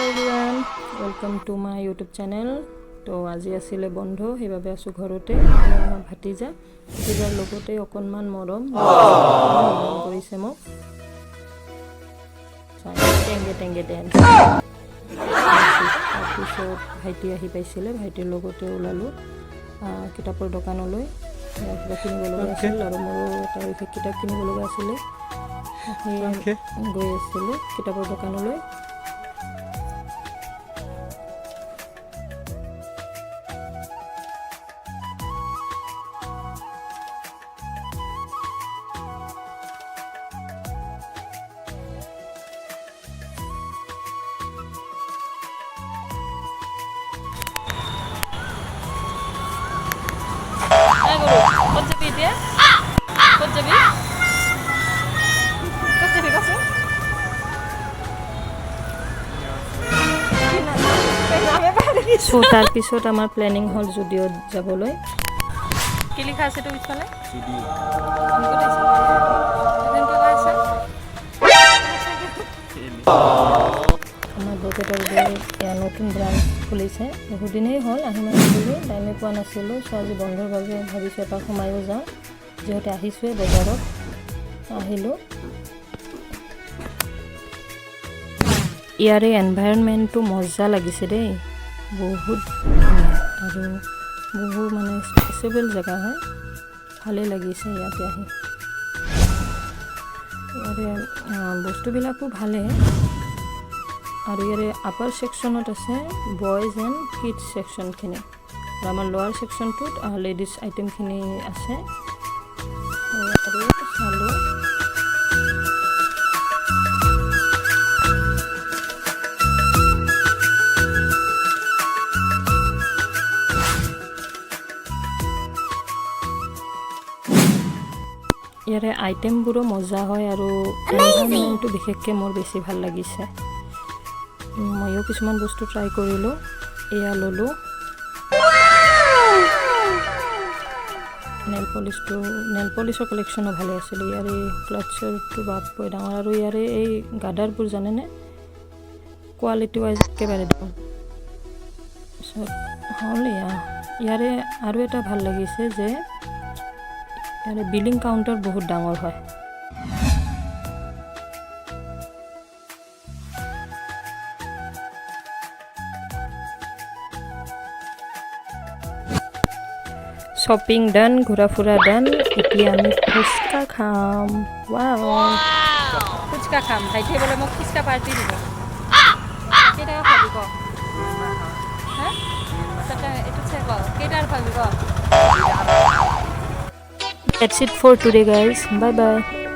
Everyone welcome to my YouTube channel. তো আজি আছিলে বন্ধ, সেইবাবে আছোঁ ঘৰতে। আমাৰ ভতিজাৰ লগতে অকণমান মৰম কৰিছে মোক। টেংগে টেংগে ডেন্স। তাৰপিছত ভাইটি আহি পাইছিলে, ভাইটিৰ লগতে ওলালোঁ কিতাপৰ দোকানলৈ। কিবা কিনিব লগা আছিল আৰু মোৰো এটা বিশেষ কিতাপ কিনিব লগা আছিলে, সেয়ে গৈ আছিলোঁ কিতাপৰ দোকানলৈ। চ' তাৰপিছত আমাৰ প্লেনিং হ'ল জুডিঅ'ত যাবলৈ। কি লিখা আছে তো পিছফালে? আমাৰ বৰপেটাৰ নতুন ব্ৰাঞ্চ খুলিছে, বহুত দিনেই হ'ল আহিম বুলি টাইমে পোৱা নাছিলোঁ। চ' আজি বন্ধৰ বাবে ভাবিছোঁ এপাক সোমায়ো যাওঁ, যিহেতু আহিছোঁৱে বজাৰত। আহিলোঁ। ইয়াৰে এনভাইৰনমেণ্টটো মজা লাগিছে দেই, বহুত ধুনীয়া আৰু বহুত মানে স্পেচেবল জেগা হয়, ভালেই লাগিছে ইয়াতে আহি। ইয়াৰে বস্তুবিলাকো ভালেই আৰু ইয়াৰে আপাৰ ছেকশ্যনত আছে বয়জ এণ্ড কিডছ ছেকশ্যনখিনি, আৰু আমাৰ লোৱাৰ ছেকশ্যনটোত লেডিজ আইটেমখিনি আছে। আৰু চালোঁ ইয়াৰে আইটেমবোৰো মজা হয় আৰু এনভাইৰনমেণ্টটো বিশেষকৈ মোৰ বেছি ভাল লাগিছে। ময়ো কিছুমান বস্তু ট্ৰাই কৰিলোঁ, এয়া ল'লোঁ নেল পলিচৰ কালেকশ্যনো ভালে আছিলে। ইয়াৰে ক্লাটচাৰটো বাপৰে ডাঙৰ, আৰু ইয়াৰে এই গাৰ্ডাৰবোৰ জানেনে কোৱালিটি ৱাইজ একেবাৰে দাম। তাৰপিছত হ'ল ইয়াৰে আৰু এটা ভাল লাগিছে যে ইয়াৰে বিলিং কাউণ্টাৰ বহুত ডাঙৰ হয়। শ্বপিং ডান, ঘূৰা ফুৰা ডান, এতিয়া আমি ফুচকা খাম। ৱাও, ফুচকা খাম। ভাইটিয়ে বোলে মোক ফুচকা পাৰ্টি দিব। কেইটকা খাবি ক? এইটো চাই ক কেইটাৰ খাবি ক? That's it for today guys, bye bye.